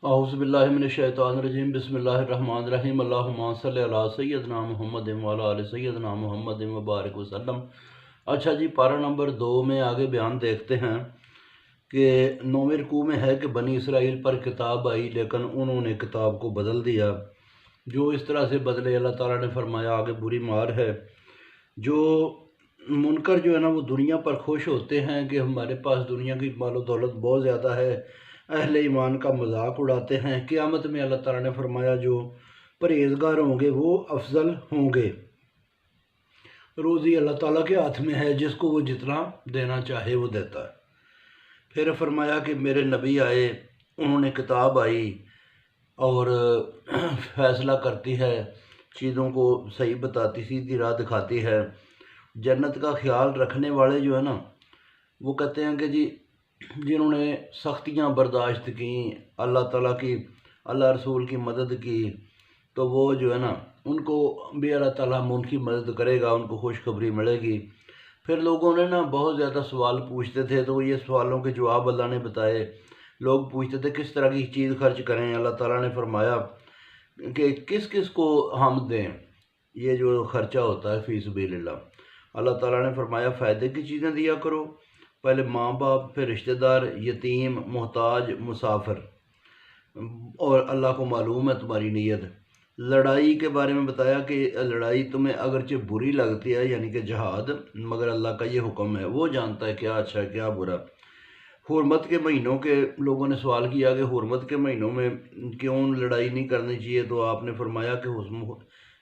اعوذ باللہ من الشیطان الرجیم بسم اللہ الرحمن الرحیم اللہم صلی علی سیدنا محمد وعلی آل سیدنا محمد مبارک وسلم۔ اچھا جی، پارہ نمبر 2 میں آگے بیان دیکھتے ہیں کہ 9ویں رکوع میں ہے کہ بنی اسرائیل پر کتاب آئی لیکن انہوں نے کتاب کو بدل دیا۔ جو اس طرح سے بدلے، اللہ تعالیٰ نے فرمایا آگے بری مار ہے۔ جو منکر جو ہے نا، وہ دنیا پر خوش ہوتے ہیں کہ ہمارے پاس دنیا کی مال و دولت بہت زیادہ ہے، اہل ایمان کا مذاق اڑاتے ہیں۔ قیامت میں اللہ تعالیٰ نے فرمایا جو پرہیزگار ہوں گے وہ افضل ہوں گے۔ روزی اللہ تعالیٰ کے ہاتھ میں ہے، جس کو وہ جتنا دینا چاہے وہ دیتا ہے۔ پھر فرمایا کہ میرے نبی آئے، انہوں نے کتاب آئی اور فیصلہ کرتی ہے، چیزوں کو صحیح بتاتی، سیدھی راہ دکھاتی ہے۔ جنت کا خیال رکھنے والے جو ہے نا، وہ کہتے ہیں کہ جی جنہوں نے سختیاں برداشت کیں، اللہ تعالیٰ کی، اللہ رسول کی مدد کی، تو وہ جو ہے نا ان کو بھی اللہ تعالیٰ ان کی مدد کرے گا، ان کو خوشخبری ملے گی۔ پھر لوگوں نے نا بہت زیادہ سوال پوچھتے تھے، تو یہ سوالوں کے جواب اللہ نے بتائے۔ لوگ پوچھتے تھے کس طرح کی چیز خرچ کریں، اللہ تعالیٰ نے فرمایا کہ کس کس کو ہم دیں یہ جو خرچہ ہوتا ہے فی سبیل اللہ۔ اللہ تعالیٰ نے فرمایا فائدے کی چیزیں دیا کرو، پہلے ماں باپ، پھر رشتہ دار، یتیم، محتاج، مسافر، اور اللہ کو معلوم ہے تمہاری نیت۔ لڑائی کے بارے میں بتایا کہ لڑائی تمہیں اگرچہ بری لگتی ہے، یعنی کہ جہاد، مگر اللہ کا یہ حکم ہے، وہ جانتا ہے کیا اچھا ہے کیا برا۔ حرمت کے مہینوں کے لوگوں نے سوال کیا کہ حرمت کے مہینوں میں کیوں لڑائی نہیں کرنی چاہیے، تو آپ نے فرمایا کہ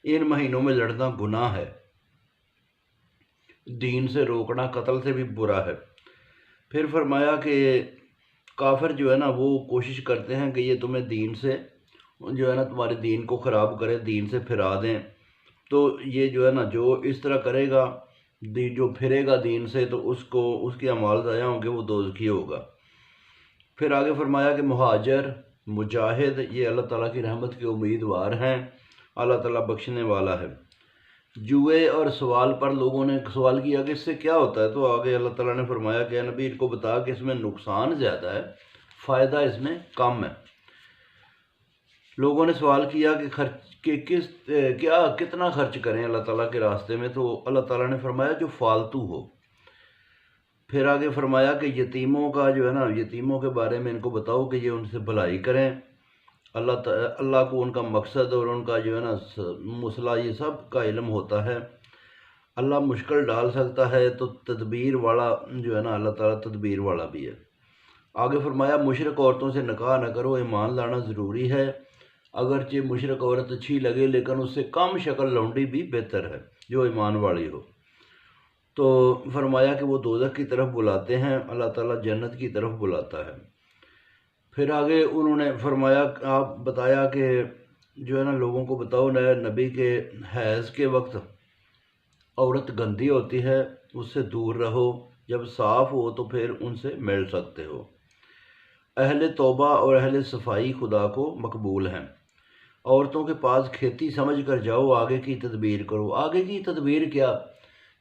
ان مہینوں میں لڑنا گناہ ہے، دین سے روکنا قتل سے بھی برا ہے۔ پھر فرمایا کہ کافر جو ہے نا وہ کوشش کرتے ہیں کہ یہ تمہیں دین سے جو ہے نا تمہارے دین کو خراب کرے، دین سے پھرا دیں، تو یہ جو ہے نا جو اس طرح کرے گا، جو پھرے گا دین سے، تو اس کے اعمال ضائع ہوں گے، وہ دوزخی ہوگا۔ پھر آگے فرمایا کہ مہاجر، مجاہد، یہ اللہ تعالیٰ کی رحمت کے امیدوار ہیں، اللہ تعالیٰ بخشنے والا ہے۔ جوئے اور سوال پر لوگوں نے سوال کیا کہ اس سے کیا ہوتا ہے، تو آگے اللہ تعالیٰ نے فرمایا کہ نبی ان کو بتا کہ اس میں نقصان زیادہ ہے، فائدہ اس میں کم ہے۔ لوگوں نے سوال کیا کہ کتنا خرچ کریں اللہ تعالیٰ کے راستے میں، تو اللہ تعالیٰ نے فرمایا جو فالتو ہو۔ پھر آگے فرمایا کہ یتیموں کا جو ہے نا، یتیموں کے بارے میں ان کو بتاؤ کہ یہ ان سے بھلائی کریں، اللہ کو ان کا مقصد اور ان کا جو ہے نا مسئلہ یہ سب کا علم ہوتا ہے۔ اللہ مشکل ڈال سکتا ہے، تو تدبیر والا جو ہے نا اللہ تعالیٰ تدبیر والا بھی ہے۔ آگے فرمایا مشرک عورتوں سے نکاح نہ کرو، ایمان لانا ضروری ہے، اگرچہ مشرک عورت اچھی لگے لیکن اس سے کم شکل لونڈی بھی بہتر ہے جو ایمان والی ہو۔ تو فرمایا کہ وہ دوزخ کی طرف بلاتے ہیں، اللہ تعالیٰ جنت کی طرف بلاتا ہے۔ پھر آگے انہوں نے فرمایا، آپ بتایا کہ جو ہے نا لوگوں کو بتاؤ نبی کے حیض کے وقت عورت گندی ہوتی ہے، اس سے دور رہو، جب صاف ہو تو پھر ان سے مل سکتے ہو۔ اہل توبہ اور اہل صفائی خدا کو مقبول ہیں۔ عورتوں کے پاس کھیتی سمجھ کر جاؤ، آگے کی تدبیر کرو۔ آگے کی تدبیر کیا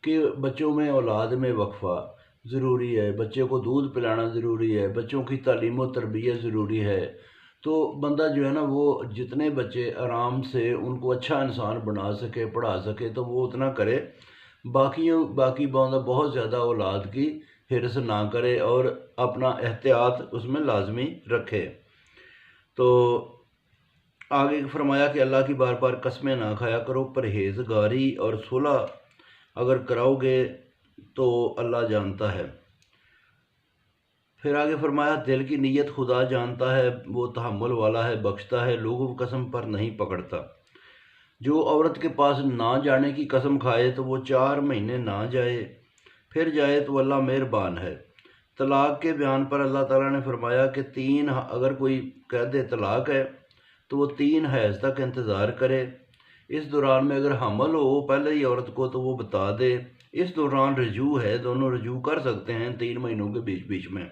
کہ بچوں میں اولاد میں وقفہ ضروری ہے، بچے کو دودھ پلانا ضروری ہے، بچوں کی تعلیم و تربیت ضروری ہے۔ تو بندہ جو ہے نا وہ جتنے بچے آرام سے ان کو اچھا انسان بنا سکے، پڑھا سکے، تو وہ اتنا کرے۔ باقی بندہ بہت زیادہ اولاد کی حرص نہ کرے اور اپنا احتیاط اس میں لازمی رکھے۔ تو آگے فرمایا کہ اللہ کی بار بار قسمیں نہ کھایا کرو، پرہیزگاری اور صلح اگر کراؤ گے تو اللہ جانتا ہے۔ پھر آگے فرمایا دل کی نیت خدا جانتا ہے، وہ تحمل والا ہے، بخشتا ہے، لوگوں قسم پر نہیں پکڑتا۔ جو عورت کے پاس نہ جانے کی قسم کھائے تو وہ 4 مہینے نہ جائے، پھر جائے تو اللہ مہربان ہے۔ طلاق کے بیان پر اللہ تعالیٰ نے فرمایا کہ اگر کوئی کہہ دے طلاق ہے تو وہ 3 حیض تک انتظار کرے۔ اس دوران میں اگر حمل ہو پہلے ہی عورت کو تو وہ بتا دے۔ اس دوران رجوع ہے، دونوں رجوع کر سکتے ہیں 3 مہینوں کے بیچ میں۔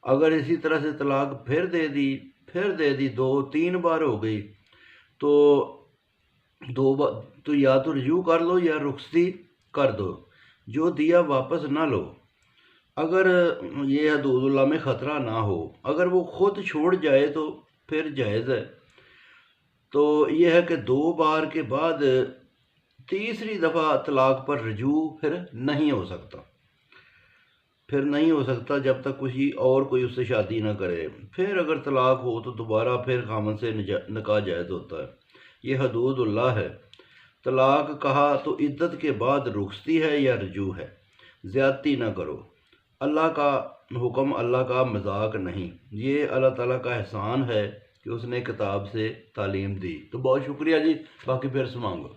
اگر اسی طرح سے طلاق پھر دے دی 2-3 بار ہو گئی تو یا تو رجوع کر لو یا رخصتی کر دو، جو دیا واپس نہ لو، اگر یہ حدود اللہ میں خطرہ نہ ہو۔ اگر وہ خود چھوڑ جائے تو پھر جائز ہے۔ تو یہ ہے کہ 2 بار کے بعد تیسری دفعہ طلاق پر رجوع پھر نہیں ہو سکتا، جب تک کوئی اس سے شادی نہ کرے۔ پھر اگر طلاق ہو تو دوبارہ پھر خامن سے نکاح جائز ہوتا ہے۔ یہ حدود اللہ ہے۔ طلاق کہا تو عدت کے بعد رخصتی ہے یا رجوع ہے، زیادتی نہ کرو۔ اللہ کا حکم اللہ کا مذاق نہیں، یہ اللہ تعالیٰ کا احسان ہے کہ اس نے کتاب سے تعلیم دی۔ تو بہت شکریہ جی، باقی پھر سماؤں گا۔